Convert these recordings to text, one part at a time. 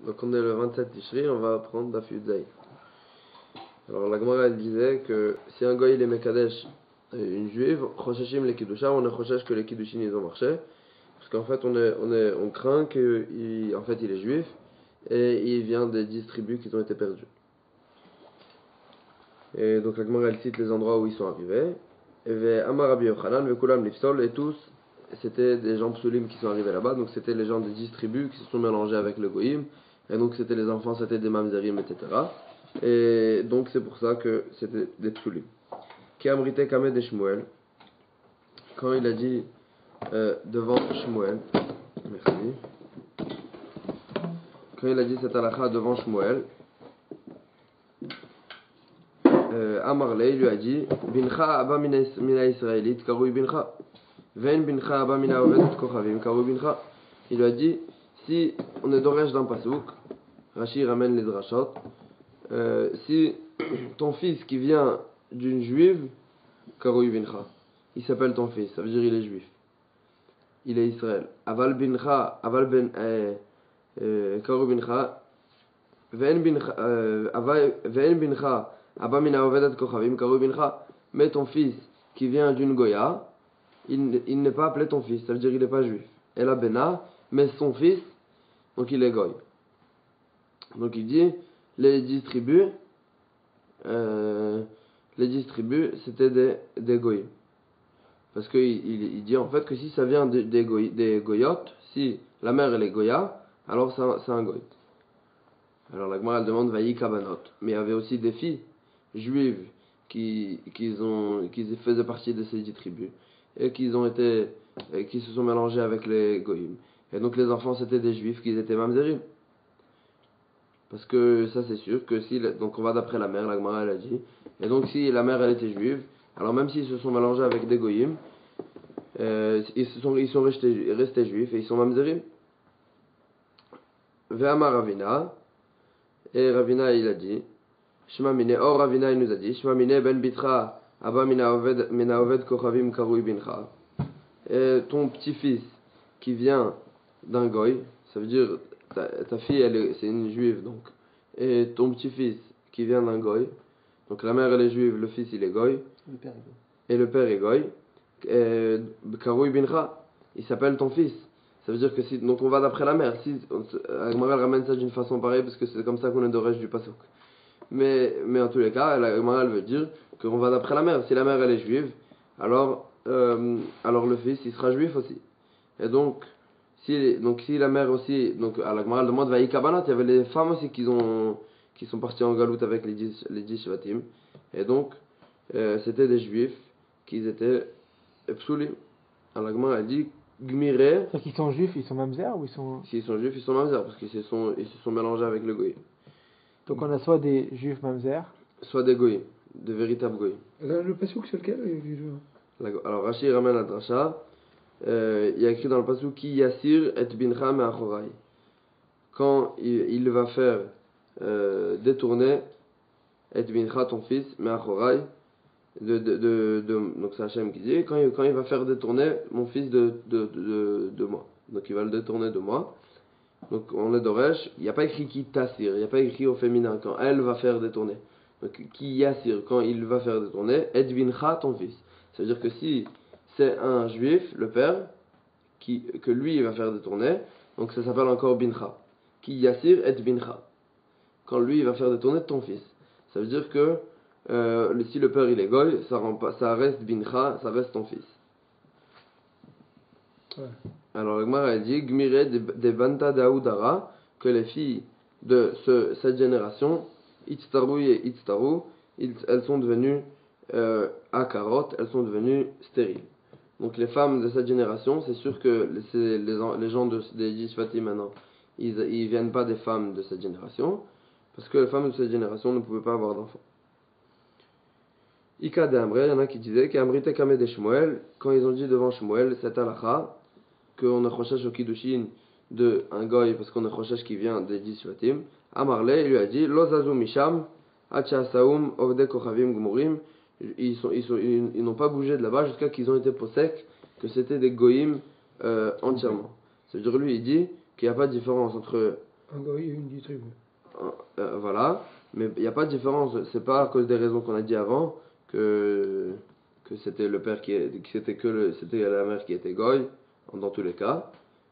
Donc on est le 27 Tishri, on va prendre Daf Yud Zayin. Alors la Gemara elle disait que si un goy il est Mekadesh, une juive, Choshashim les Kiddusha, on a Choshash que les Kiddushin ils ont marché. Parce qu'en fait on craint qu'il en fait, il est juif et il vient des 10 tribus qui ont été perdus. Et donc la Gemara elle cite les endroits où ils sont arrivés. Et Amar Rabbi Yochanan, Vekulam Lifsol, et tous c'était des gens psulim qui sont arrivés là-bas, donc c'était les gens des 10 tribus qui se sont mélangés avec le goïm, et donc c'était les enfants, c'était des mamzerim, etc. Et donc c'est pour ça que c'était des psulim. Qui amrité kamed de Shmuel, quand il a dit devant Shmuel, merci, quand il a dit cette halakha devant Shmuel, Amarle, il lui a dit Bincha abba mina israélite, karoui bincha. Ven bincha abba mina ovedet kochavim, karoui bincha. Il lui a dit si on est d'orège d'un pasouk, Rashi ramène les drachot, si ton fils qui vient d'une juive, karoui bincha, il s'appelle ton fils, ça veut dire il est juif, il est Israël. Aval bincha, aval ben karoui bincha, ven bincha. Abba mina ovedet kochavim karoui bincha. Mais ton fils qui vient d'une goya, il n'est pas appelé ton fils, ça veut dire qu'il n'est pas juif. Elle a bena, mais son fils, donc il est goy. Donc il dit les 10 tribus, c'était des goyim. Parce qu'il dit en fait que si ça vient des goyotes, si la mère elle est goya, alors c'est un goy. Alors la Gemara elle demande vayi kabanot. Mais il y avait aussi des filles juives qui faisaient partie de ces 10 tribus et qui se sont mélangées avec les goyim. Et donc les enfants c'était des juifs qui étaient mamzerim. Parce que ça c'est sûr que donc on va d'après la mère, la Gemara elle a dit. Et donc si la mère elle était juive, alors même s'ils se sont mélangés avec des goyim, ils sont restés juifs et ils sont mamzerim. Ve'amar Ravina, et Ravina il a dit Shema mine, or Ravina il nous a dit Shema mine ben bitra abba mina oved kochavim karoui bincha. Et ton petit-fils qui vient d'un goy, ça veut dire ta fille c'est une juive donc, et ton petit-fils qui vient d'un goy, donc la mère elle est juive, le fils il est goy, et le père est goy, karoui bincha, il s'appelle ton fils. Ça veut dire que si, donc on va d'après la mère. Si Agmara ramène ça d'une façon pareille parce que c'est comme ça qu'on est d'orège du pasuk. Mais en tous les cas, Agmara veut dire qu'on va d'après la mère. Si la mère elle est juive, alors le fils il sera juif aussi. Et donc si la mère aussi, donc à l'Agmara demande vaï kabanat, il y avait les femmes aussi qui sont parties en galoute avec les 10 shvatim. Et donc c'était des juifs qui étaient psulim. Alors l'Agmara a dit Gmiré. C'est qu'ils sont juifs, ils sont mamzer ou ils sont. S'ils sont juifs, ils sont mamzer parce qu'ils se sont mélangés avec le goy. Donc on a soit des juifs mamzer, soit des goy, de véritables goy. Le pasouk sur lequel alors Rashi ramène la dracha. Il y a écrit dans le pasouk Ki Yassir et bincha me'achorai. Quand il va faire détourner et bincha ton fils me'achorai. Donc c'est Hachem qui dit quand il va faire détourner mon fils de moi, donc il va le détourner de moi. Donc on est d'Oresh, il n'y a pas écrit qui tassir, il n'y a pas écrit au féminin quand elle va faire détourner. Donc qui yassir, quand il va faire détourner, edvincha ton fils. Ça veut dire que si c'est un juif, le père, que lui il va faire détourner, donc ça s'appelle encore bincha. Qui yassir edvincha. Quand lui il va faire détourner ton fils. Ça veut dire que si le père il est goy, ça reste bincha, ça reste ton fils. Ouais. Alors le Gemara a dit Gmiré de Banta Daoudara, que les filles de cette génération, Itztaru et Itztaru, elles sont devenues akarot, elles sont devenues stériles. Donc les femmes de cette génération, c'est sûr que les gens des 10 Fatim maintenant, ils viennent pas des femmes de cette génération, parce que les femmes de cette génération ne pouvaient pas avoir d'enfants. Ika de Amré, il y en a qui disaient qu'Amrite Kamed de Shmuel, quand ils ont dit devant Shmuel, cette halakha, qu'on a chochash au Kiddushin de un goy, parce qu'on a chochash qui vient des 10 Shvatim, Amarle, il lui a dit, Lo zazu misham, Hacha saum, ovde kochavim gmurim, ils n'ont pas bougé de là-bas jusqu'à qu'ils ont été possèques, que c'était des goyim entièrement. C'est-à-dire lui, il dit qu'il n'y a pas de différence entre Un goy et une distribue. Voilà, mais il n'y a pas de différence. C'est pas à cause des raisons qu'on a dit avant que c'était le père c'était la mère qui était goy dans tous les cas.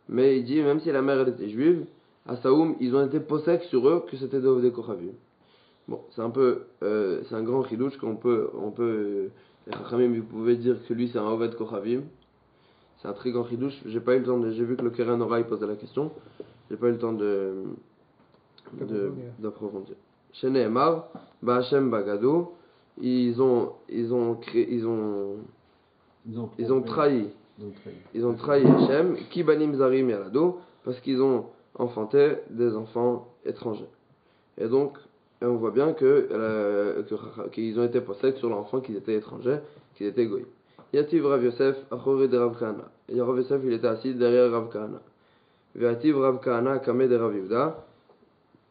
Mais il dit même si la mère elle était juive, à Saoum ils ont été possèques sur eux que c'était des Kochavim. Bon, c'est un grand chidouche les Chachamim, vous pouvez dire que lui c'est un Oved Kochavim. C'est un très grand chidouche. J'ai vu que le Keren Ora il posait la question. J'ai pas eu le temps d'approfondir. Chez Nehemar, Ba'Hashem Bagadou, ils ont trahi Hachem, Kibanim Zarim Yarado, parce qu'ils ont enfanté des enfants étrangers. Et donc, on voit bien qu'ils ont été possèdés sur l'enfant qu'ils étaient étrangers, qu'ils étaient goïs. Yativ Rav Yosef, Achori de Rav Kahana. Et Rav Yosef, il était assis derrière Rav Kahana. Yativ Rav Kahana, Kameh de Rav Yehuda.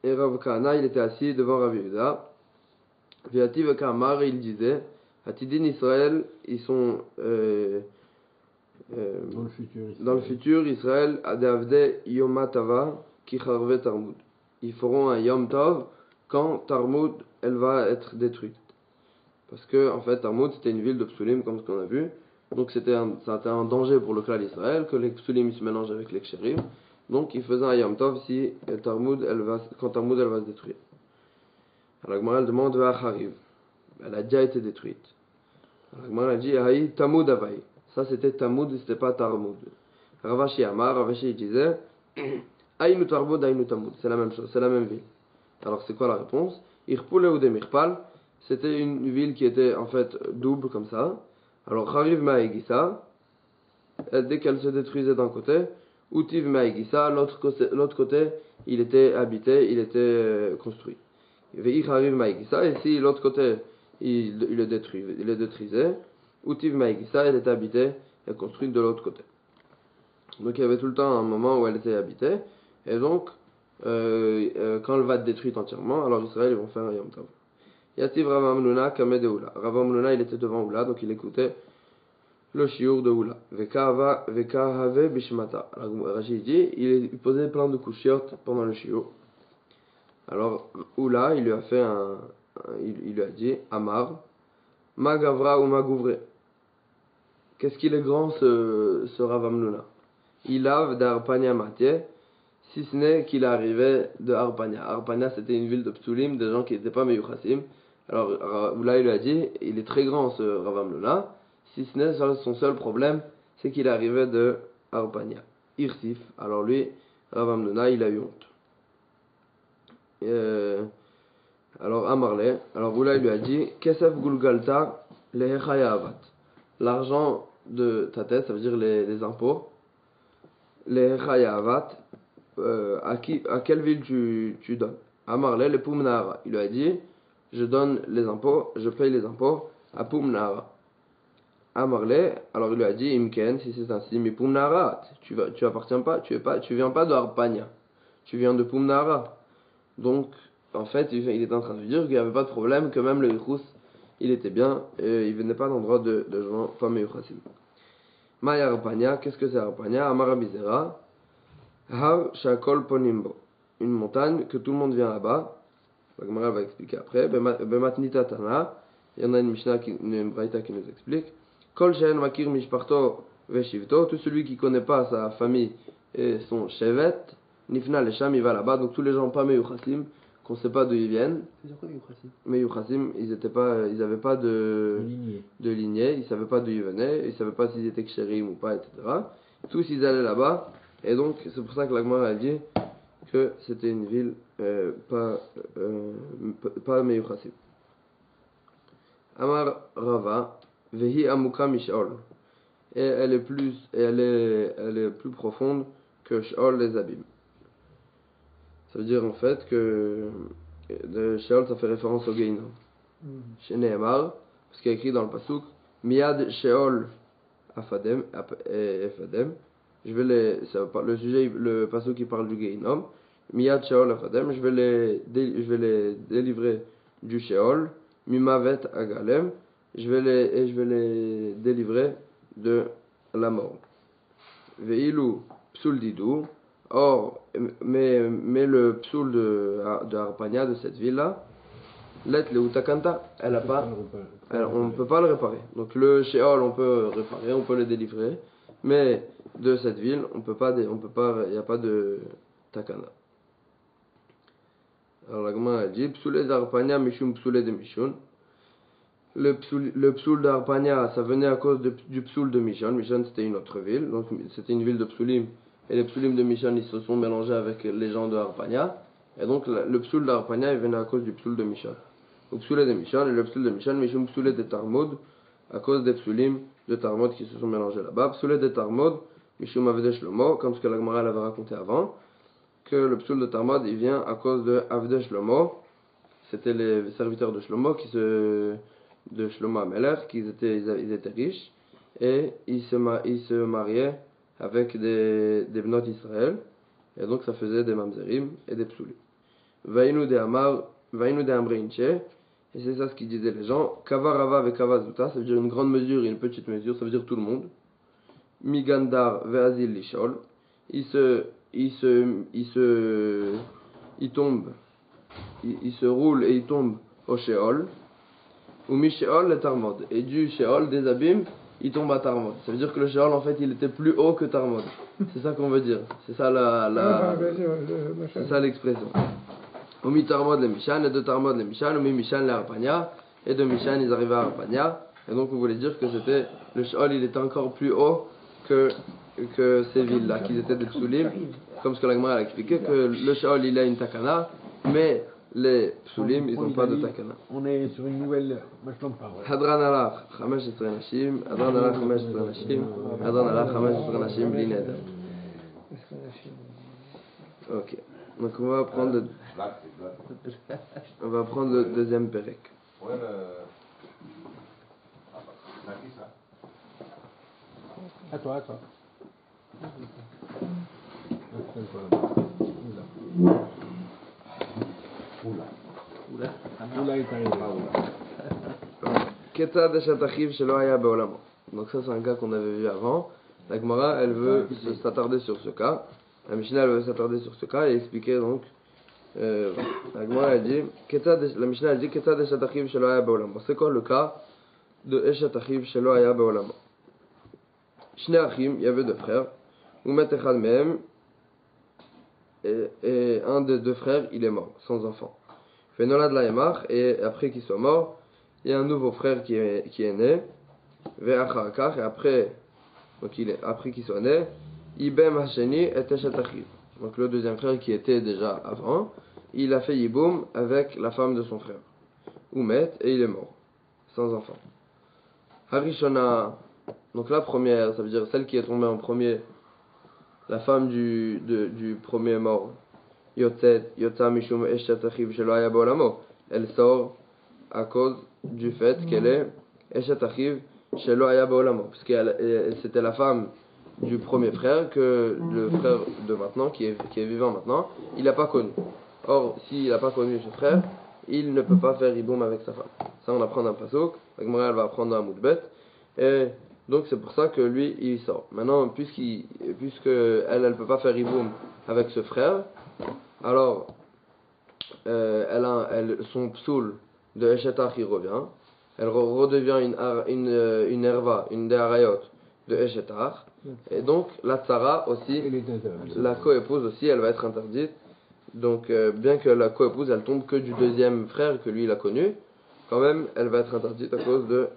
Et Rav Kahana, il était assis devant Rav Yehuda. Yativ Kamar, il disait, Hatidin Israël, ils sont dans le futur, Israël, Adavde Yomatava, Kicharve Tarmud. Ils feront un Yom Tov quand Tarmud, elle va être détruite. Parce que, en fait, Tarmud, c'était une ville de Psulim, comme ce qu'on a vu. Donc, c'était un danger pour le clan d'Israël, que les Psulim se mélangent avec les Ksherim. Donc, ils faisaient un Yom Tov quand Tarmud, elle va se détruire. Alors, la Gemara, elle demande à Hariv. Elle a déjà été détruite. Alors, la Gemara, elle dit, Aïe, Tamud Avai. Ça, c'était Tamud, c'était pas Tarmud. Ravashi Amar, Ravashi disait, Aïnu Tarmud, Aïnu Tamud. C'est la même chose, c'est la même ville. Alors, c'est quoi la réponse? Irpule ou Demirpal. C'était une ville qui était en fait double comme ça. Alors, Hariv Maegisa, dès qu'elle se détruisait d'un côté, Utiv Maegisa, l'autre côté, il était habité, il était construit. Ve'i Hariv Maegisa, et si l'autre côté, il le détruisait, Utiv Maegisa, elle était habitée et construite de l'autre côté. Donc, il y avait tout le temps un moment où elle était habitée, et donc, quand elle va être détruite entièrement, alors Israël, ils vont faire un Yom Tov. Yativ Rav Amnuna Kameh de Oula. Rav Amnuna, il était devant Oula, donc il écoutait le shiur de Oula. Vekahave Bishmata. Alors Rachid dit, il posait plein de kushiyot pendant le shiur. Alors Oula, il lui a fait il lui a dit, Amar, Ma Gavra ou Ma Gouvre. Qu'est-ce qu'il est grand ce Rav Amnuna? Il a d'Arpania Matye, si ce n'est qu'il arrivait de Arpania. Arpania, c'était une ville de Psulim, des gens qui n'étaient pas Meyuchasim. Alors, là, il lui a dit, il est très grand ce Rav Amnuna, si ce n'est son seul problème, c'est qu'il arrivait de Arpania. Irsif, alors lui, Rav Amnuna, il a eu honte. Alors, Amarle, alors là, il lui a dit, Kesef Gulgalta Lehechaya Avat. L'argent de ta tête, ça veut dire les impôts, Lehechaya Avat, à quelle ville tu donnes? Amarle, le Pumnara. Il lui a dit, je donne les impôts, je paye les impôts à Pumnara. Amarle, alors il lui a dit, Imken, si c'est ainsi, mais Pumnara, tu appartiens pas, tu viens pas de Arpania, tu viens de Pumnara. Donc, en fait, il est en train de lui dire qu'il n'y avait pas de problème, que même le Yichus, il était bien, et il venait pas d'endroit de gens pas Meyuchasim. Maya Arpania, qu'est-ce que c'est Arpania? Amara Bizera, Har Shakol Ponimbo, une montagne que tout le monde vient là-bas. La Gemara va expliquer après. Bematnita Tana, il y en a une braïta qui nous explique. Kol She'en Makir Mishparto Veshivto, tout celui qui connaît pas sa famille et son shevet, Nifna Lesham, il va là-bas. Donc tous les gens pas Meyuchasim, qu'on sait pas d'où ils viennent. C'est quoi Meyuchasim? Meyuchasim, ils avaient pas de lignée, ils savaient pas d'où ils venaient, ils savaient pas s'ils étaient ksherim ou pas, etc. Tous ils allaient là-bas, et donc c'est pour ça que la Gemara a dit que c'était une ville pas Meyuchasim. Amar Rava, Vehi Amuka Mishol. Et elle est plus profonde que Sheol les abîmes. Ça veut dire en fait que de Sheol ça fait référence au Gehinnom. Chez Nehemar, parce qu'il y a écrit dans le pasuk, Miad Sheol Afadem. Le pasuk qui parle du Gehinnom. Miyad Sheol Afadem, je vais les délivrer du Sheol, Mimavet Agalem, je vais les délivrer de la mort. Veilu Psul Didou, Or, mais le psoul de Harpania, de cette ville-là, l'et le utakanta, elle a pas, on ne peut pas le réparer. Donc le Sheol, on peut réparer, on peut le délivrer, mais de cette ville, il n'y a pas de takana. Alors la Gemara dit, psoulé d'Harpania, mishum psoulé de Mishun. Le psoul d'Harpania, ça venait à cause du psoul de Mishon. Mishon, c'était une autre ville, donc c'était une ville de psoulim. Et les psoulim de Mishon, ils se sont mélangés avec les gens de Harpania. Et donc le psoul d'Harpania, il venait à cause du psoul de Mishon. Le psoulé de Mishon, et le psoul de Mishon, mishum psoulé de Tarmod, à cause des psoulim de Tarmod qui se sont mélangés là-bas. Psoulé de Tarmod, mishum avde Shlomo, comme ce que la Gemara avait raconté avant, que le psoul de Tarmod, il vient à cause de Avde Shlomo. C'était les serviteurs de Shlomo de Shlomo Ameler, ils étaient riches, et ils se mariaient avec des bnot Israël, et donc ça faisait des mamzerim et des psoulim. Vainu de Amreinche, et c'est ça ce qu'ils disaient les gens, Kavarava avec Kavazuta, ça veut dire une grande mesure et une petite mesure, ça veut dire tout le monde. Migandar ve'azil lishol, il se roule et il tombe au Sheol. Ou mi-Sheol le Tarmod. Et du Sheol, des abîmes, il tombe à Tarmod. Ça veut dire que le Sheol, en fait, il était plus haut que Tarmod. C'est ça qu'on veut dire. C'est ça c'est ça l'expression. Ou mi-Tarmod le Mishan, et de Tarmod le Mishan, ou mi-Mishan le Harpania, et de Mishan ils arrivaient à Harpania. Et donc on voulait dire que le Sheol, il était encore plus haut que ces villes-là, qu'ils étaient des psoulim. Comme ce que la Gemara a expliqué, que le Sheol, il a une takana, mais les psoulim, ils n'ont pas de takana. On est sur une nouvelle. Hadran alach 15 nashim, Hadran alach 15 nashim, Hadran alach 15 nashim, bli neder. Ok. Donc on va prendre le deuxième perek. À toi. Oula est arrivé. Keta de Shatachiv Shelo Haya Beolamo. Donc ça c'est un cas qu'on avait vu avant. La Gemara elle veut s'attarder sur ce cas. La Mishnah elle veut s'attarder sur ce cas et expliquer donc. La Gemara elle dit la Mishnah elle dit Keta de Shatachiv Shelo Haya Beolamo. C'est quoi le cas de Shatachiv Shelo Haya Beolamo? Shnei Achim, il y avait deux frères. Umet Echad Mehem, et un des deux frères il est mort sans enfant. Fenolad Laemach, et après qu'il soit mort, il y a un nouveau frère qui est né. Ve'achakach, et après qu'il soit né, Ibem Hasheni et Teshet Achiv. Donc le deuxième frère qui était déjà avant, il a fait Yiboum avec la femme de son frère. Umet, et il est mort, sans enfant. Harishona, donc la première, ça veut dire celle qui est tombée en premier, la femme du premier mort. Yotza Mishum Eshet Achiv Shelo Haya Beolamo. Elle sort à cause du fait qu'elle est Eshet Achiv Shelo Haya Beolamo, parce que c'était la femme du premier frère que le frère de maintenant, qui est vivant maintenant, il n'a pas connu. Or, s'il n'a pas connu ce frère, il ne peut pas faire Iboum avec sa femme. Ça, on apprend un pasuk. La Gemara elle va apprendre un Moudbet. Et donc, c'est pour ça que lui, il sort. Maintenant, puisque elle ne peut pas faire Iboum avec ce frère, alors, son psoul de Eshetach il revient. Elle redevient une erva, une deharayot de Eshetach. Et donc, la tsara aussi, la coépouse aussi, elle va être interdite. Donc, bien que la coépouse, elle tombe que du deuxième frère que lui, il a connu, quand même, elle va être interdite à cause de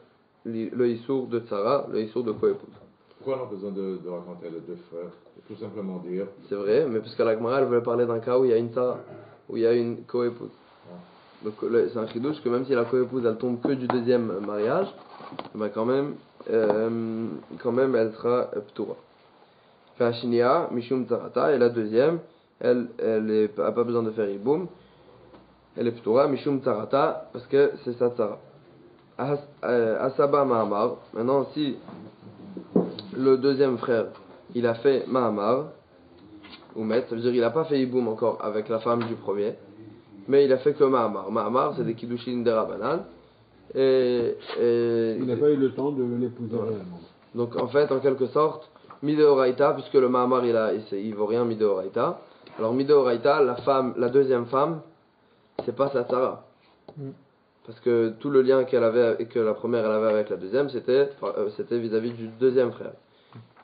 le issour de tsara, le issour de coépouse. Pourquoi on a besoin de raconter les deux frères? Tout simplement dire. C'est vrai, mais parce que la Gemara, elle voulait parler d'un cas où il y a une tsara, où il y a une coépouse. Donc c'est un chidouche que même si la coépouse elle tombe que du deuxième mariage, ben quand même elle sera ptoura. Fashinia, Mishum Tarata, et la deuxième, elle a pas besoin de faire iboum, elle est ptoura, Mishum Tarata, parce que c'est sa tsara. Asaba Mahamar, maintenant si le deuxième frère il a fait Mahamar, ou met, ça veut dire il n'a pas fait iboum encore avec la femme du premier, mais il a fait que Mahamar. Mahamar, c'est des Kiddushin de Rabbanan. Et il n'a pas eu le temps de l'épouser réellement. Donc, en fait, en quelque sorte, Mideoraita, puisque le Mahamar il vaut rien Mideoraita. Alors Mideoraita, la deuxième femme, c'est pas sa Tzara. Parce que tout le lien qu'elle avait, que la première elle avait avec la deuxième, c'était vis-à-vis du deuxième frère.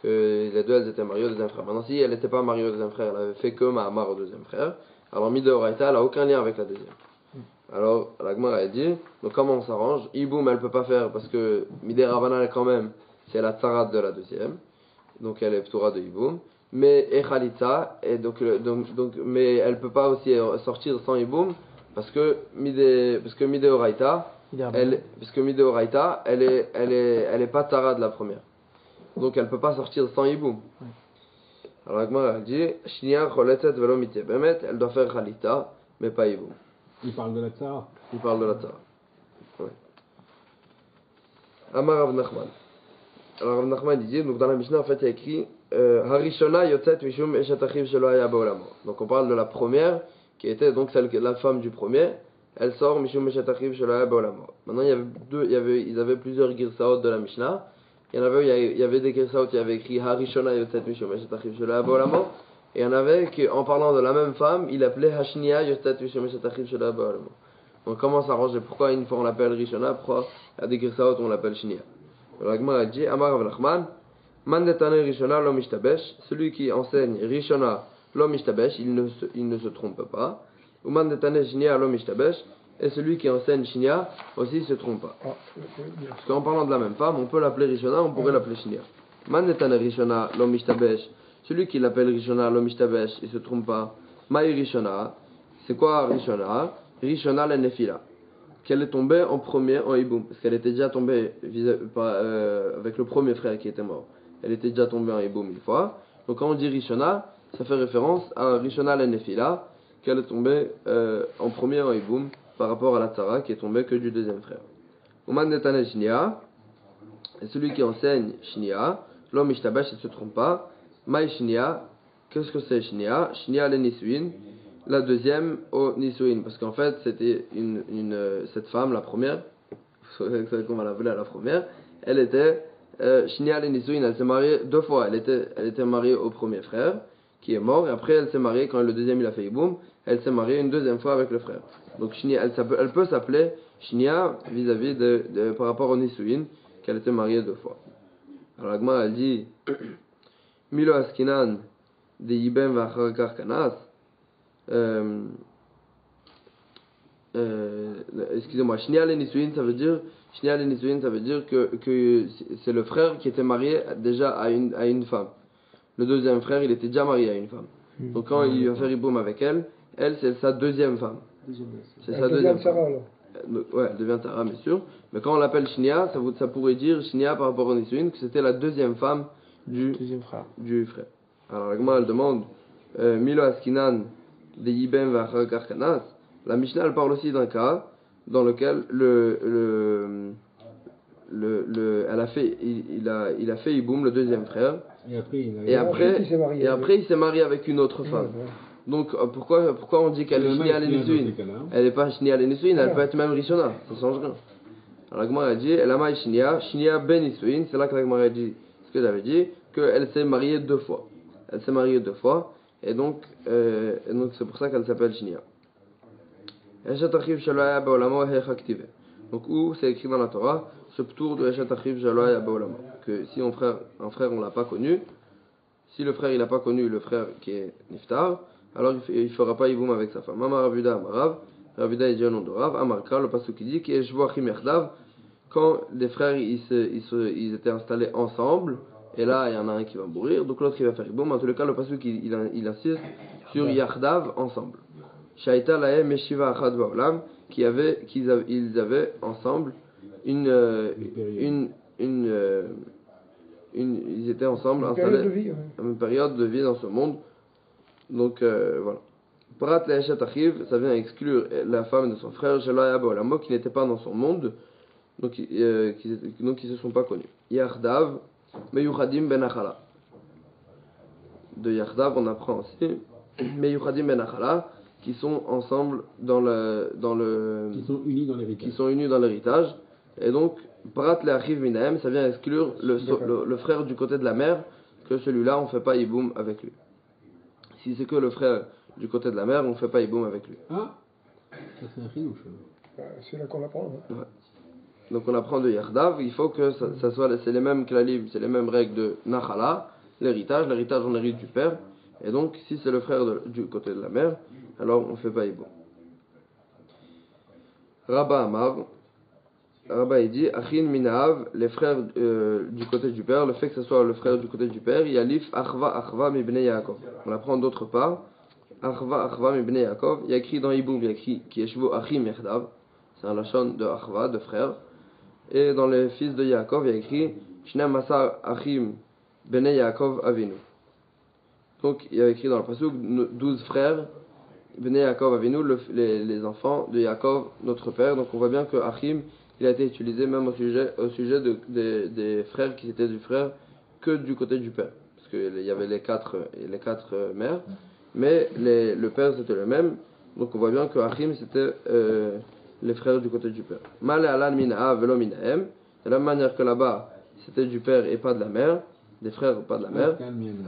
Que les deux elles étaient mariées au deuxième frère. Maintenant, si elle n'était pas mariée au deuxième frère, elle avait fait que Mahamar au deuxième frère, alors Mideoraita, elle n'a aucun lien avec la deuxième. Alors la Gemara a dit, donc comment on s'arrange? Iboum elle peut pas faire parce que Midé Rabanan quand même, c'est la Tzarat de la deuxième, donc elle est Ptoura de Iboum. Mais Echalitza, et mais elle peut pas aussi sortir sans Iboum parce que Mideoraita, elle est pas Tara de la première. Donc elle peut pas sortir sans Iboum. Alors la Gemara a dit, Shnia Choletzet Velo Mityebemet, elle doit faire Chalita, mais pas Iboum. Il parle de la Tzara. Il parle de la Tara. Ouais. Amar Rav Nachman. Alors Rav Nachman dit, donc dans la Mishnah en fait il y a écrit Harishona Yotzet Mishum Eshet Achiv Shelo Haya Ba'olamo. Donc on parle de la première qui était donc la femme du premier. Elle sort Mishum Eshet Achiv Shelo Haya Ba'olamo. Maintenant ils avaient plusieurs girsaot de la Mishnah. Il y avait des girsaot qui avaient écrit Harishona Yotzet Mishum Eshet Achiv Shelo Haya Ba'olamo. Et il y en avait qui, en parlant de la même femme, il appelait Hashnia Yotzet Mishum Eshet Achiv Shelo Haya Ba'olamo. Donc comment s'arranger? Pourquoi une fois on l'appelle Rishona, pourquoi il y a des girsaot on l'appelle Shnia? La Gemara a dit Amar Rav Nachman, Man detane Rishona lo mishtabesh, celui qui enseigne Rishona lo mishtabesh, il ne se trompe pas. Ou Man detane Shnia lo mishtabesh, et celui qui enseigne Shnia aussi ne se trompe pas. Parce qu'en parlant de la même femme, on peut l'appeler Rishona, on pourrait l'appeler Shnia. Man detane Rishona lo mishtabesh, celui qui l'appelle Rishona lo mishtabesh, il ne se trompe pas. Maï Rishona, c'est quoi Rishona? Rishona la nefila. Qu'elle est tombée en premier en Iboum, parce qu'elle était déjà tombée avec le premier frère qui était mort. Elle était déjà tombée en Iboum une fois. Donc quand on dit Rishona, ça fait référence à Rishona la Nefila, qu'elle est tombée en premier en Iboum par rapport à la Tzara qui est tombée que du deuxième frère. Ouman netane Shnia, et celui qui enseigne Shnia, l'homme Ishtabash, il ne se trompe pas. Maï Shnia, qu'est-ce que c'est Shnia? Shnia le Nisuin. La deuxième au Nisuin, parce qu'en fait c'était cette femme, la première, vous savez comment on l'appelait la première, elle était Shnia le Nisuin, elle s'est mariée deux fois, elle était mariée au premier frère qui est mort, et après elle s'est mariée, quand le deuxième il a fait Iboum, elle s'est mariée une deuxième fois avec le frère. Donc Shnia, elle peut s'appeler Shnia vis-à-vis par rapport au Nisuin, qu'elle était mariée deux fois. Alors la Gemara elle dit Milo Askinan de Yibem Vachar Kanas. Excusez-moi, Shnia le Nisuin, ça veut dire que c'est le frère qui était marié déjà à une femme. Le deuxième frère, il était déjà marié à une femme. Donc quand il va faire Iboum avec elle c'est sa deuxième femme. C'est sa deuxième femme. Ouais, elle devient Tara, bien sûr. Mais quand on l'appelle Shnia, ça pourrait dire Shnia par rapport au Nisuin, que c'était la deuxième femme du frère. Alors la Gemara elle demande Milo Askinan de Yibem Vachar Kanas. La Mishnah elle parle aussi d'un cas dans lequel il a fait Iboum, le deuxième frère, et après il s'est marié avec une autre femme. Donc pourquoi on dit qu'elle est Shnia le Nisuin? Elle n'est pas Shnia le Nisuin, elle peut être même Rishona, ça change rien. Alors la Gemara a dit elle a maï Shnia ben Nisuin, c'est là que la Gemara a dit ce que j'avais dit, qu'elle s'est mariée deux fois. Elle s'est mariée deux fois. Et donc c'est pour ça qu'elle s'appelle Shnia. Donc où c'est écrit dans la Torah, ce ptour de Eshet Achiv Shelo Haya Ba'olamo, que si un frère on l'a pas connu, si le frère il n'a pas connu le frère qui est Niftar, alors il fera pas Iboum avec sa femme. Amar Ravuda Amarav, Ravuda il dit au nom de Rav, Amarka, le pasuk qui dit qui est Shvoachim Echdav, quand les frères ils étaient installés ensemble. Et là, il y en a un qui va mourir, donc l'autre qui va faire Iboum. En tout cas, le pasuk il insiste sur Yachdav ensemble. Shaita lahem meshiva achad ba'olam, ils avaient ensemble ils étaient ensemble installés une période de vie dans ce monde. Donc voilà. Prat le'eshet achiv, ça vient exclure la femme de son frère Shelo haya ba'olamo qui n'était pas dans son monde, donc qui se sont pas connus. Yachdav Meyuchadim ben Achala. De Yachdav, on apprend aussi Meyuchadim ben Achala, qui sont ensemble qui sont unis dans l'héritage. Et donc, Parat le Achiv Minahem, ça vient exclure le frère du côté de la mère que celui-là, on ne fait pas Iboum avec lui. Si c'est que le frère du côté de la mère, on ne fait pas Iboum avec lui. Ah, ça c'est un chidouche. C'est là qu'on apprend. Hein. Ouais. Donc on apprend de Yardav, il faut que ça soit, c'est les mêmes klalim, c'est les mêmes règles de Nachala, l'héritage on hérite du père, et donc si c'est le frère du côté de la mère, alors on ne fait pas Iboum. Rabba Amar, Rabba il dit, Achin Minav, les frères du côté du père, le fait que ce soit le frère du côté du père, Yalif Achva mi bnei Yaakov. On l'apprend d'autre part, Achva mi bnei Yaakov, il y a écrit dans Iboum, il y a écrit Kieshvo Achim Yerdav, c'est un lachon de Achva, de frère. Et dans les fils de Yaakov, il y a écrit Shnem Asar Achim Bnei Yaakov Avinu. Donc il y a écrit dans le pasuk 12 frères Bnei Yaakov Avinu, les enfants de Yaakov, notre père. Donc on voit bien que Achim, il a été utilisé même au sujet des frères qui étaient du frère que du côté du père. Parce qu'il y avait les quatre mères, mais le père c'était le même. Donc on voit bien que Achim c'était les frères du côté du père. Male alan mina'a velo minahem. De la même manière que là-bas, c'était du père et pas de la mère, des frères et pas de la mère.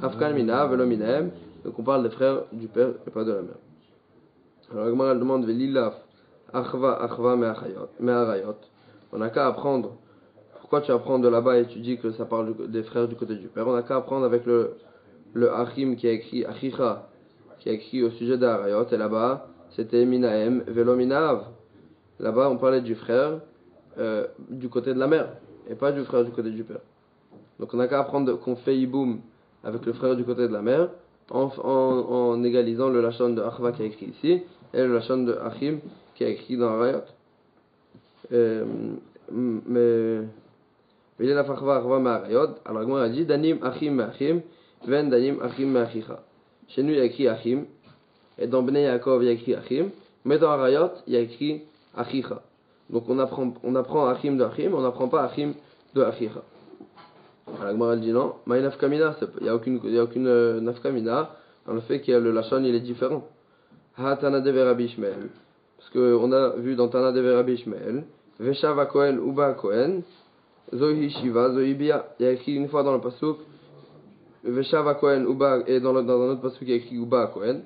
Afkan mina'a velo minahem. Donc on parle des frères du père et pas de la mère. Alors Gemara elle demande velilaf achva me'arayot. On n'a qu'à apprendre. Pourquoi tu apprends de là-bas et tu dis que ça parle des frères du côté du père? On n'a qu'à apprendre avec le Achim qui a écrit Achicha, qui a écrit au sujet d'Arayot, et là-bas c'était minahem velo minahav. Là-bas, on parlait du frère du côté de la mère et pas du frère du côté du père. Donc, on n'a qu'à apprendre qu'on fait Iboum avec le frère du côté de la mère en égalisant le lachon de Achva qui est écrit ici et le lachon de Achim qui est écrit dans Rayot. Mais il est la Achva Rayot. Alors, moi, a dit Danim Achim Achim, Ven Danim Achim Achicha. Chez nous, il y a écrit Achim et dans Bnei Yaakov, il y a écrit Achim, mais dans Rayot, il y a écrit Achicha. Donc on apprend Achim de Achim, on n'apprend pas Achim de Achicha. Alors la Gemara dit non, mais nafkamina, il n'y a aucune nafkamina dans le fait que le lachon il est différent. Ha Tana de Rabbi Ishmael, parce qu'on a vu dans Tana de Rabbi Ishmael, Veshava Kohen Uba Kohen, Zohi Shiva, Zohi Bia. Il y a écrit une fois dans le pasuk, Veshava Kohen Uba, et dans un autre pasuk il y a écrit Uba Kohen.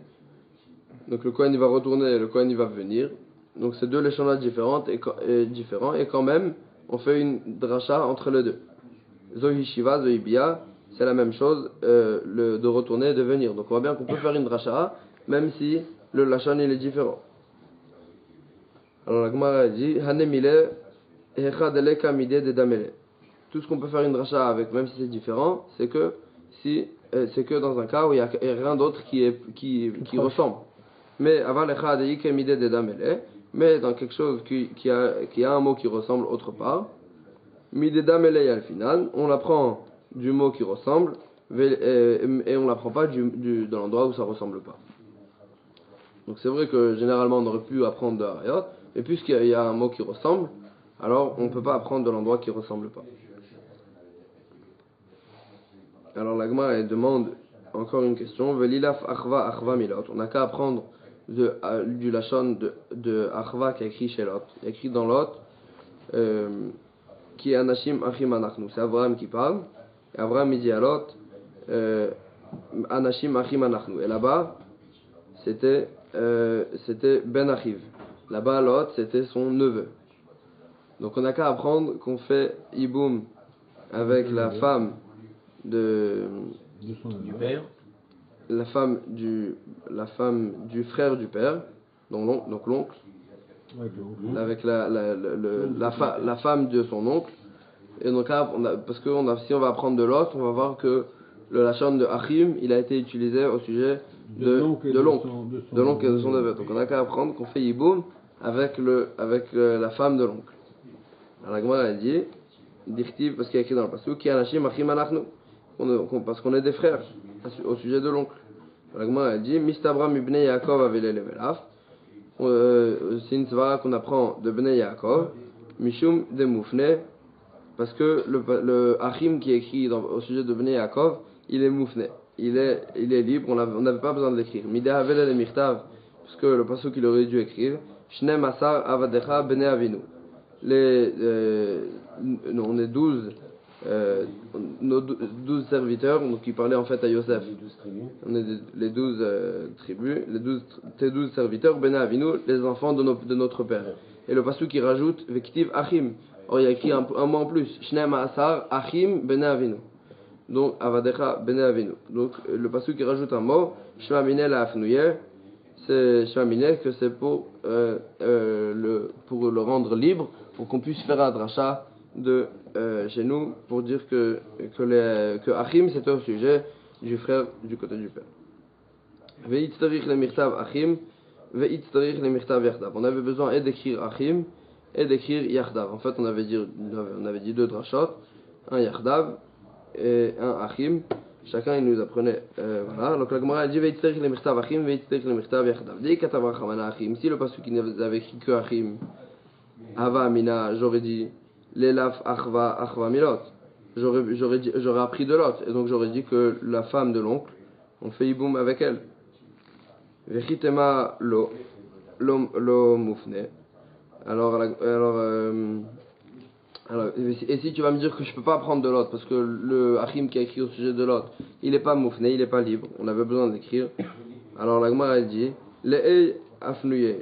Donc le Kohen il va retourner et le Kohen il va venir. Donc c'est deux leshonot différents et quand même on fait une dracha entre les deux. Zohi Shiva, Zohi Bia, c'est la même chose, de retourner et de venir. Donc on voit bien qu'on peut faire une dracha même si le lashon il est différent. Alors la Gemara dit Hanemile Echadele Kamide de Damele. Tout ce qu'on peut faire une dracha avec, même si c'est différent, c'est que dans un cas où il n'y a rien d'autre qui ressemble. Mais aval Echadele Kamide de Damele. Mais dans quelque chose qui a un mot qui ressemble autre part, mideda melei al final, on l'apprend du mot qui ressemble et on l'apprend pas de l'endroit où ça ressemble pas. Donc c'est vrai que généralement on aurait pu apprendre de Harayot, mais puisqu'il y a un mot qui ressemble, alors on ne peut pas apprendre de l'endroit qui ressemble pas. Alors la Gemara elle demande encore une question, velilaf achva milot. On n'a qu'à apprendre du lachon de Achva qui est écrit chez Lot. Il est écrit dans Lot qui est Anashim Achim Anachnu. C'est Abraham qui parle. Et Abraham il dit à Lot Anashim Achim Anachnu. Et là-bas c'était Ben Achiv. Là-bas Lot c'était son neveu. Donc on n'a qu'à apprendre qu'on fait Iboum avec la femme du père. La femme du frère du père, donc l'oncle, avec la femme de son oncle. Et donc là, parce que si on va apprendre de l'autre, on va voir que le lachon de Achim, il a été utilisé au sujet de l'oncle et de son neveu. Donc on a qu'à apprendre qu'on fait Yiboum avec la femme de l'oncle. Alors la Gemara elle dit, Dichtiv, parce qu'il y a écrit dans le passage, qui Anashim Achim Anachnu, parce qu'on est des frères au sujet de l'oncle. La Gemara elle dit Mistabra mi bnei Yaakov avele levelaf. C'est une svara qu'on apprend de Bnei Yaakov, Mishum de Moufne, parce que le Achim qui est écrit au sujet de Bnei Yaakov, il est Moufne, il est libre, on n'avait pas besoin de l'écrire. Mida avele le Mirtav, parce que le passage qu'il aurait dû écrire, Shnem Asar Avadecha Bnei Avinu. On est 12 nos 12 serviteurs, donc il parlait en fait à Yosef. On est les 12 tribus, tes 12 serviteurs, Bena Avinu, les enfants de notre père. Et le pasuk qui rajoute, Vektiv Achim. Or il y a écrit un mot en plus, Shneim Asar Achim Bena Avinu. Donc Avadecha Bena Avinu. Donc le pasuk qui rajoute un mot, Shema Minel Afnuye, c'est Shema Minel que c'est pour le rendre libre, pour qu'on puisse faire un dracha de chez nous, pour dire que Achim c'était au sujet du frère du côté du père. Ve'itztarich le mirtav Achim, ve'itztarich le mirtav Yachdav. On avait besoin et d'écrire Achim et d'écrire Yachdav. En fait on avait dit deux drachot, un Yachdav et un Achim. Chacun il nous apprenait voilà. Donc la Gemara a dit ve'itztarich le mirtav Achim, ve'itztarich le mirtav Yachdav. Dès katav Rachamana Achim, si le pasuk qui n'avait écrit que Achim, Hava Amina, j'aurais dit l'elaf achva milot. J'aurais appris de l'autre. Et donc j'aurais dit que la femme de l'oncle, on fait iboum avec elle. Vechitema lo mufne. Alors, et si tu vas me dire que je peux pas prendre de l'autre, parce que le Achim qui a écrit au sujet de l'autre, il est pas mufne, il est pas libre, on avait besoin d'écrire. Alors la Gemara elle dit, le'e afnuye.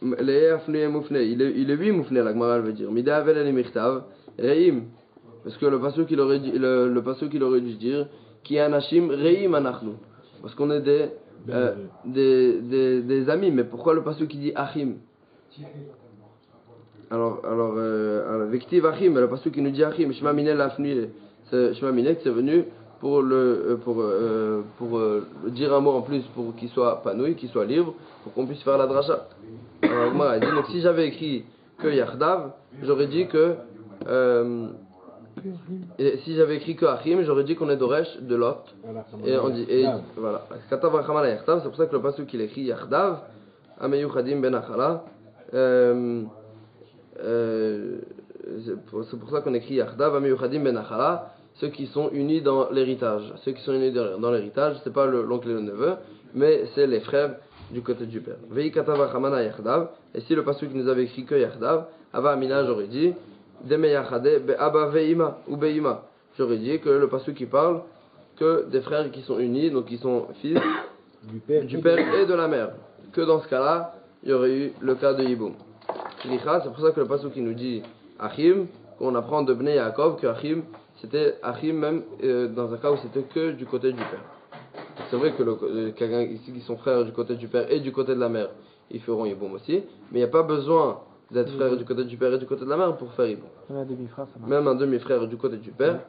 Il est lui moufné, la Gemara veut dire. Mida avel el mirtav reim, parce que le pasuk qu'il aurait dû dire qui est anashim reim anachnu, parce qu'on est des amis. Mais pourquoi le pasuk qui dit achim? Alors vektiv achim, le pasuk qui nous dit achim, shema minel afnuye, c'est shema minel c'est venu pour dire un mot en plus pour qu'il soit panouille, qu'il soit libre, pour qu'on puisse faire la dracha. Alors moi elle dit donc si j'avais écrit que Yachdav, j'aurais dit que et si j'avais écrit que Achim, j'aurais dit qu'on est d'Oresh de Lot. Et on dit voilà. Katav Rachamana Yachdav, c'est pour ça que le pasuk qu'il écrit Yachdav, Ameyuchadim ben Achala. C'est pour ça qu'on écrit Yachdav, Ameyuchadim ben Achala, ceux qui sont unis dans l'héritage. Ceux qui sont unis dans l'héritage, c'est pas l'oncle et le neveu, mais c'est les frères du côté du père. Vei katava chamana yachdav. Et si le pasuk nous avait écrit que yachdav, ava amina j'aurais dit deme yachade be abba veima ou beima. J'aurais dit que le pasuk qui parle que des frères qui sont unis, donc qui sont fils du père et de la mère. Que dans ce cas-là, il y aurait eu le cas de Yiboum. C'est pour ça que le pasuk qui nous dit Achim, qu'on apprend de Bnei Yaakov que Achim c'était Achim même dans un cas où c'était que du côté du père. C'est vrai que quelqu'un ici qui sont frères du côté du père et du côté de la mère, ils feront Yiboum aussi, mais il n'y a pas besoin d'être frère du côté du père et du côté de la mère pour faire Yiboum. Même un demi-frère, ça marche. Même un demi-frère du côté du père,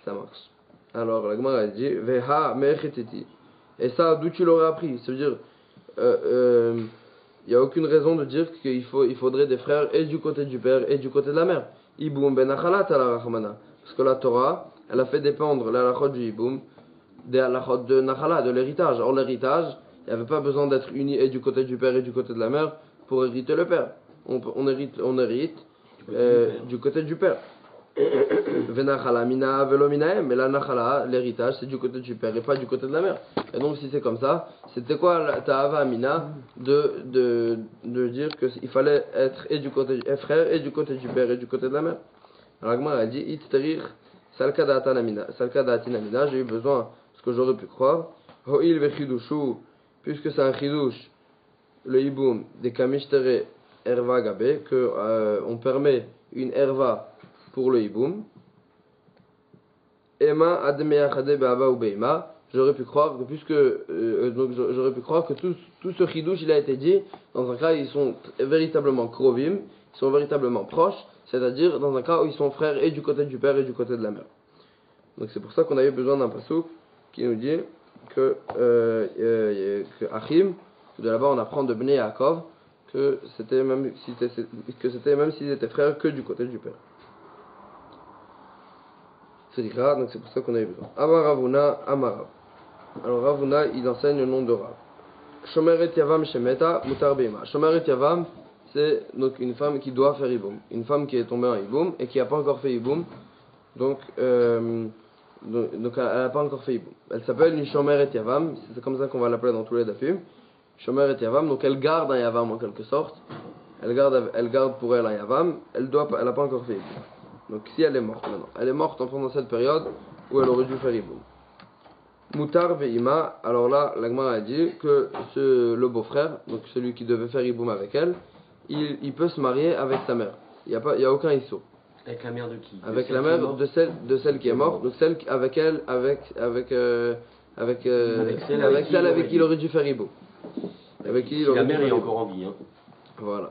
ça marche. Alors la Gemara elle dit Veha me'echetiti. Et ça, d'où tu l'aurais appris? Ça veut dire, il n'y a aucune raison de dire qu'il faudrait des frères et du côté du père et du côté de la mère. Yiboum ben achalat ala rachmana. Parce que la Torah, elle a fait dépendre la halachot du Yiboum des halachot de Nachala, de l'héritage. Or l'héritage, il n'y avait pas besoin d'être uni et du côté du père et du côté de la mère pour hériter le père. On hérite du côté du père. Venachala mina velominaem, mais la Nachala, l'héritage, c'est du côté du père et pas du côté de la mère. Et donc si c'est comme ça, c'était quoi ta Ava Amina de dire qu'il fallait être et du côté du frère et du côté du père et du côté de la mère. Alors Agmar a dit Itterir salkadatinamina, j'ai eu besoin, ce que j'aurais pu croire, Ho'il vechidushu, puisque c'est un chidouche, le hiboum, des kamishtere erva gabe, que on permet une erva pour le hiboum, Ema admeyachade be'aba ou be'ima, j'aurais pu croire que j'aurais pu croire que tout ce chidouche il a été dit dans un cas ils sont véritablement krovim, ils sont véritablement proches, c'est-à-dire dans un cas où ils sont frères et du côté du père et du côté de la mère. Donc c'est pour ça qu'on a eu besoin d'un pasuk qui nous dit que Achim, de là-bas on apprend de Bnei Yaakov que c'était même s'ils étaient frères que du côté du père. C'est ça, donc c'est pour ça qu'on a eu besoin. Amar Ravuna, Amarav. Alors Ravuna il enseigne le nom de Rav. Shomeret Yavam Shemeta Mutar Beima. Shomeret Yavam, c'est donc une femme qui doit faire Yiboum. Une femme qui est tombée en Yiboum et qui n'a pas encore fait Yiboum. Donc elle n'a pas encore fait Yiboum. Elle s'appelle une Shomeret Yavam, c'est comme ça qu'on va l'appeler dans tous les dafim. Shomeret Yavam, donc elle garde un Yavam en quelque sorte. Elle garde pour elle un Yavam, elle n'a pas encore fait Yiboum. Donc si elle est morte maintenant, elle est morte pendant cette période où elle aurait dû faire Iboum. Moutar ve'ima, alors là, la Gemara a dit que le beau-frère, donc celui qui devait faire Iboum avec elle, il peut se marier avec sa mère. Il n'y a aucun issou. Avec la mère de qui? Avec la mère de celle qui est morte, donc celle avec elle, avec celle avec qui il aurait dû faire Iboum. Avec qui il Si aurait la dû mère faire est Iboum. encore en vie. Hein. Voilà.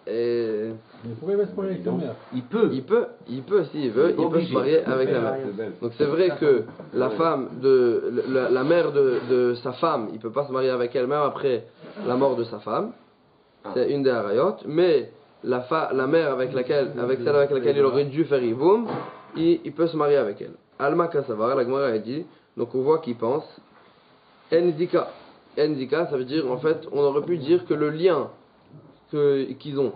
Et Mais pourquoi il va se marier avec sa mère? Il peut. il peut s'il veut, il peut se Obligé. marier avec la mère. C'est belle. Donc c'est vrai que la femme la mère de sa femme, il peut pas se marier avec elle même après la mort de sa femme. C'est une des harayot, mais la mère avec celle avec laquelle il aurait dû faire Iboum, il peut se marier avec elle. Alma Kassavar, la Gemara a dit, donc on voit qu'il pense Enzika. Enzika, ça veut dire en fait, on aurait pu dire que le lien qu'ils ont,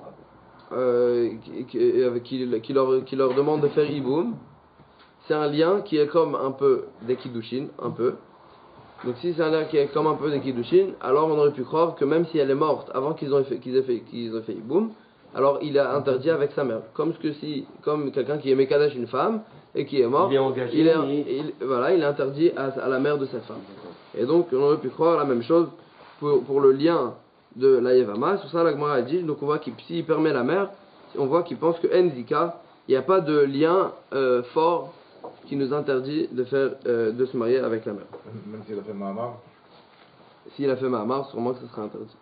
qui leur demande de faire Iboum, c'est un lien qui est comme un peu des Kiddushin, un peu. Donc si c'est un lien qui est comme un peu des Kiddushin, alors on aurait pu croire que même si elle est morte avant qu'ils aient fait Iboum, alors il a interdit avec sa mère. Comme quelqu'un qui est Mekadesh une femme et qui est mort, Il est engagé, il est interdit à la mère de cette femme. Et donc on aurait pu croire la même chose pour le lien de la Yevama. Sur ça la Gemara a dit, donc on voit qu'il s'il permet la mère, on voit qu'il pense que Enzika, il n'y a pas de lien fort qui nous interdit de se marier avec la mère. Même s'il a fait Mahamar. S'il a fait Mahamar, sûrement que ce sera interdit.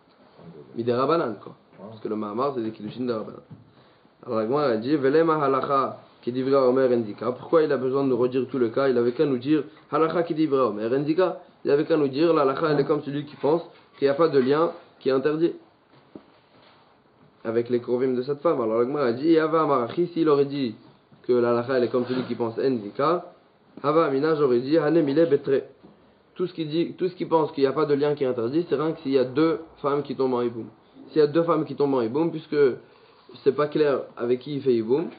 Mais des Rabanan, quoi. Parce que le Mahamar, c'est des Kiddushin de Rabanan. Alors la Gemara a dit, Velema halacha ki divra omer Enzika. Pourquoi il a besoin de nous redire tout le cas? Il avait qu'à nous dire, halacha ki divra omer Enzika. Il avait qu'à nous dire, la halacha, elle est comme celui qui pense qu'il n'y a pas de lien qui est interdit avec les Krovim de cette femme. Alors la Gemara a dit, Yava Amarachi, s'il aurait dit que la halacha, elle est comme celui qui pense Enzika, Hava Amina, j'aurais dit, Hanemile Betre. Tout ce qui pense qu'il n'y a pas de lien qui est interdit, c'est rien que s'il y a deux femmes qui tombent en Iboum. S'il y a deux femmes qui tombent en Iboum, puisque c'est pas clair avec qui il fait Iboum,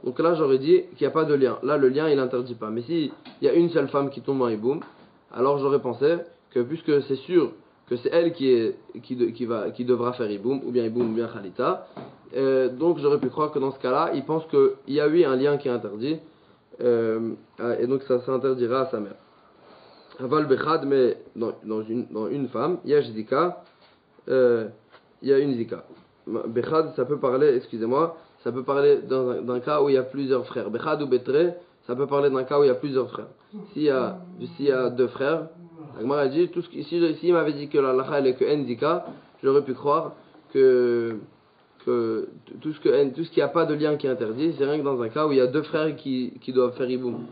donc là j'aurais dit qu'il n'y a pas de lien. Là le lien il n'interdit pas. Mais s'il y a une seule femme qui tombe en Iboum, alors j'aurais pensé que puisque c'est sûr que c'est elle qui devra faire Iboum, ou bien Khalita, donc j'aurais pu croire que dans ce cas-là, il pense qu'il y a eu un lien qui est interdit, et donc ça s'interdira à sa mère. Aval Bechad, mais dans une femme, il y a Zika, il y a une Zika. Bechad, ça peut parler d'un cas où il y a plusieurs frères. Bechad ou Betre, ça peut parler d'un cas où il y a plusieurs frères. S'il y a deux frères, la Gemara a dit, s'il m'avait dit que la lacha elle est que Zika, j'aurais pu croire que tout ce qui n'a pas de lien qui est interdit, c'est rien que dans un cas où il y a deux frères qui doivent faire Iboum.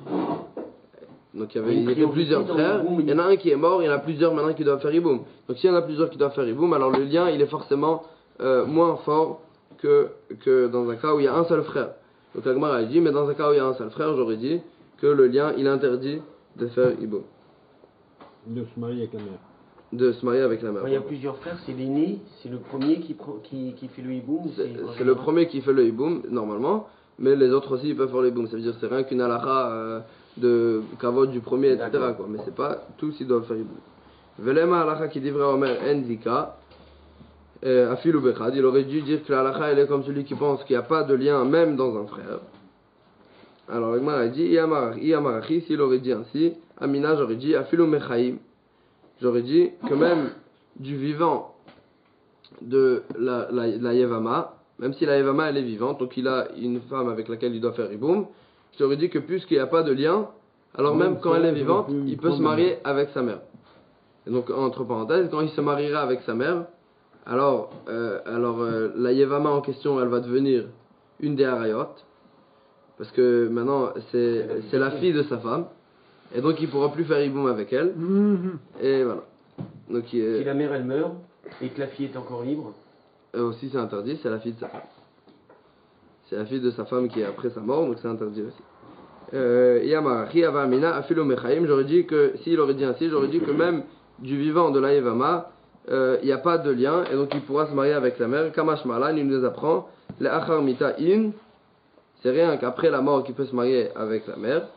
Donc il y avait plusieurs frères, il y en a un qui est mort, il y en a plusieurs maintenant qui doivent faire Iboum. Donc s'il y en a plusieurs qui doivent faire Iboum, alors le lien il est forcément moins fort que dans un cas où il y a un seul frère. Donc la Gemara a dit, mais dans un cas où il y a un seul frère, j'aurais dit que le lien il interdit de faire Iboum. De se marier avec la mère. De se marier avec la mère. Quand il y a plusieurs frères, c'est l'aîné, c'est le premier qui fait le hiboum. C'est le premier qui fait le hiboum normalement, mais les autres aussi ils peuvent faire le hiboum. Ça veut dire c'est rien qu'une halakha de kavod du premier, etc. quoi. Mais c'est pas tous ils doivent faire hiboum. Velema halakha qui devrait omer endika afilu bechad. Il aurait dû dire que la halakha elle est comme celui qui pense qu'il n'y a pas de lien même dans un frère. Alors le a dit Iyamarachi, s'il aurait dit ainsi, Amina j'aurais dit afilu mechaim. J'aurais dit que même du vivant de la Yevama, même si la Yevama elle est vivante, donc il a une femme avec laquelle il doit faire Iboum, je t'aurais dit que puisqu'il n'y a pas de lien, alors même quand elle est vivante, il peut se marier avec sa mère. Et donc entre parenthèses, quand il se mariera avec sa mère, alors la Yevama en question, elle va devenir une des Harayot, parce que maintenant c'est la fille de sa femme. Et donc il ne pourra plus faire Iboum avec elle. Et voilà. Donc, si la mère elle meurt et que la fille est encore libre. Aussi c'est interdit, c'est la fille de sa femme. C'est la fille de sa femme qui est après sa mort, donc c'est interdit aussi. Yamarachi avamina afilo mechaim, j'aurais dit que, s'il aurait dit ainsi, j'aurais dit que même du vivant de la Yevama, il n'y a pas de lien, et donc il pourra se marier avec la mère. Kamash Malan, il nous apprend, le achar mita in, c'est rien qu'après la mort qu'il peut se marier avec la mère.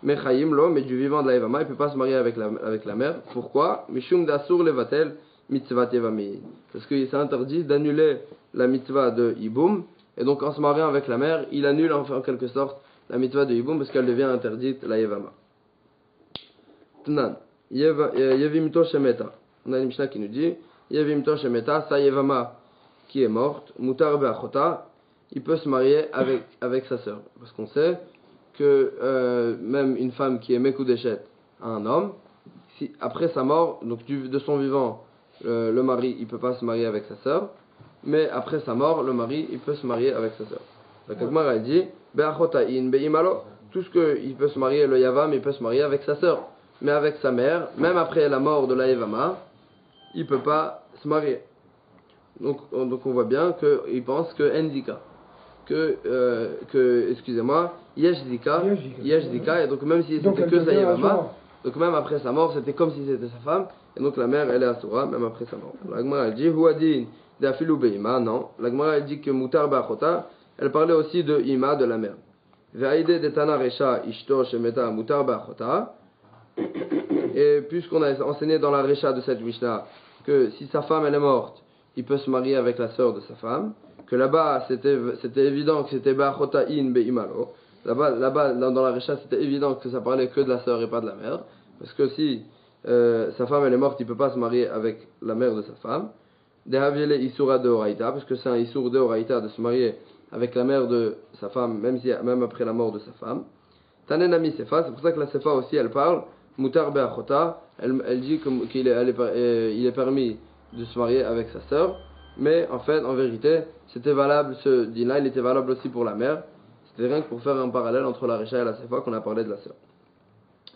Mechaim lo, mais du vivant de la Yevama, il ne peut pas se marier avec la mère. Pourquoi? Mishum dasur levatel mitzvat Yevami. Parce que c'est interdit d'annuler la mitzvah de Iboum, Et donc en se mariant avec la mère, il annule enfin en quelque sorte la mitzvah de Yiboum parce qu'elle devient interdite, la Yevama. Tnan, Yevimto Shemeta. On a une Mishnah qui nous dit Yevimto Shemeta, sa Yevama qui est morte, Mutar Be'achota, il peut se marier avec sa sœur. Parce qu'on sait que même une femme qui est Mekudeshet à un homme, si, après sa mort, donc de son vivant, le mari il peut pas se marier avec sa sœur, mais après sa mort, le mari il peut se marier avec sa sœur. La Gemara dit Be'achota'in be'imalo, tout ce qu'il peut se marier, le Yavam, il peut se marier avec sa sœur. Mais avec sa mère, même après la mort de la Yevama, il peut pas se marier. Donc on voit bien qu'il pense que Endika, excusez-moi, Yeshdika, et donc même si c'était que sa Yevama, donc même après sa mort, c'était comme si c'était sa femme, et donc la mère, elle est Asura, même après sa mort. La Gemara elle dit, Huadin, d'Afilu Be'ima, non. La Gemara elle dit que Mutar Ba'achota, elle parlait aussi de Ima, de la mère. Ve'aide de Tana Resha, Ishto, Shemeta, Mutar Ba'achota. Et puisqu'on a enseigné dans la Resha de cette Mishnah, que si sa femme elle est morte, il peut se marier avec la sœur de sa femme, que là-bas c'était évident que c'était Ba'achota in Be'imalo. Là-bas, dans la Resha, c'était évident que ça parlait que de la sœur et pas de la mère. Parce que si sa femme elle est morte, il ne peut pas se marier avec la mère de sa femme. Dehaviele Isura de Horaïta, parce que c'est un Isur de Horaïta de se marier avec la mère de sa femme, même après la mort de sa femme. Tanenami Sefa, c'est pour ça que la Sefa aussi elle parle. Mutar Be'achota, elle dit qu'il est permis de se marier avec sa sœur. Mais en fait, en vérité, c'était valable, ce din-là, il était valable aussi pour la mère. C'était rien que pour faire un parallèle entre la Resha et la Sefa qu'on a parlé de la sœur.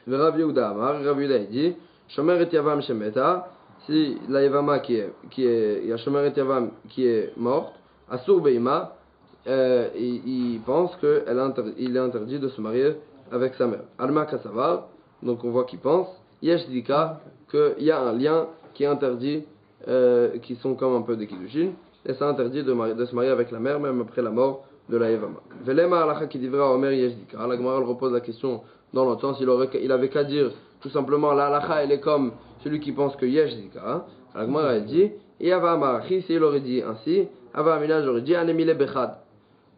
Le Rav Yehuda Amar, Rav Yehuda il dit Shomer et Yavam Shemeta, si la Yevama il y a Shomer et Yavam qui est morte, Asur Beima, il pense qu'il est interdit de se marier avec sa mère. Alma Kasavar, donc on voit qu'il pense, Yesh Dika, qu'il y a un lien qui est interdit, qui sont comme un peu des Kiddushin, et c'est interdit de se marier avec la mère, même après la mort de la Yevama. Velema alacha qui divra Omer Yeshdika. La Gemara repose la question dans l'autre sens. Il avait qu'à dire tout simplement la alacha elle est comme celui qui pense que Yeshdika. La Gemara elle dit Yava Amarachi, s'il aurait dit ainsi, Ava Amina j'aurais dit Anemile Bechad,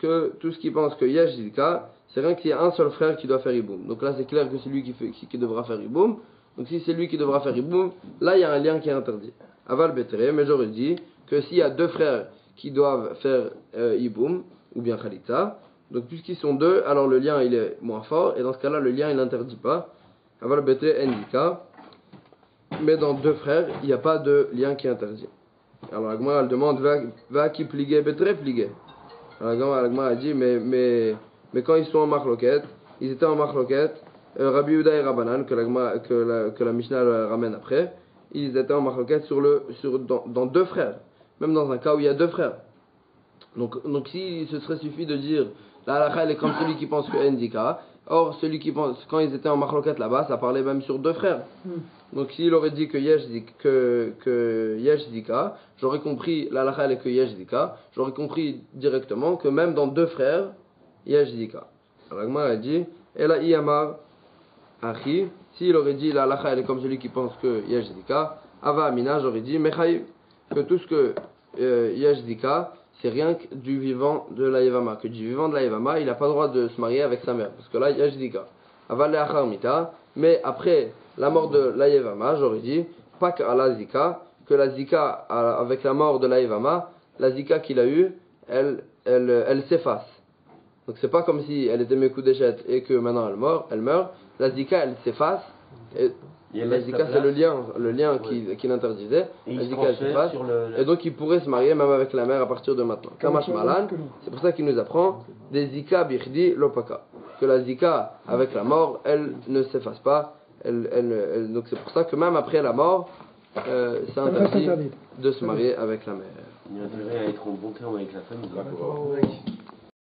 que tout ce qui pense que Yeshdika, c'est rien qu'il y a un seul frère qui doit faire Iboum. Donc là c'est clair que c'est lui qui devra faire Iboum. Donc si c'est lui qui devra faire Iboum, là il y a un lien qui est interdit. Aval Betere, mais j'aurais dit que s'il y a deux frères qui doivent faire Iboum, ou bien Khalitza, donc puisqu'ils sont deux, alors le lien il est moins fort, et dans ce cas-là le lien il n'interdit pas. Aval Bete Endika, mais dans deux frères, il n'y a pas de lien qui est interdit. Alors la Gemara elle demande va qui pligue, betre pligue. Alors la Gemara elle dit mais quand ils sont en marloquette, ils étaient en marloquette, Rabbi Yehuda et Rabbanan que la Mishnah ramène après, ils étaient en marloquette dans deux frères, même dans un cas où il y a deux frères. Donc si ce serait suffi de dire la halakha elle est comme celui qui pense que Endika, or celui qui pense quand ils étaient en marloquette là-bas, ça parlait même sur deux frères. Donc s'il aurait dit que Yeshdika, j'aurais compris la halakha elle est que Yeshdika, j'aurais compris directement que même dans deux frères, Yeshdika. Alors la Gemara a dit Ela Iyamar Achi, s'il aurait dit la halakha elle est comme celui qui pense que Yeshdika, Ava Amina, j'aurais dit Mechaïv, que tout ce que Yeshdika c'est rien que du vivant de la Yevama, que du vivant de la Yevama, il n'a pas le droit de se marier avec sa mère, parce que là, il y a Jdika. Aval le'achar mita, mais après la mort de la Yevama, j'aurais dit, pas qu'à la Zika, que la Zika, avec la mort de la Yevama, la Zika qu'il a eue, elle s'efface. Donc c'est pas comme si elle était Mekudeshet et que maintenant elle meurt, la Zika, elle s'efface, et la Zika c'est le lien qui l'interdisait, la Zika elle s'efface, et donc il pourrait se marier même avec la mère à partir de maintenant. Kamash Malan, c'est pour ça qu'il nous apprend des Zika birdi lopaka, que la Zika avec la mort, elle ne s'efface pas, donc c'est pour ça que même après la mort, c'est interdit de se marier avec la mère. Il y a intérêt à être en bon terme avec la famille.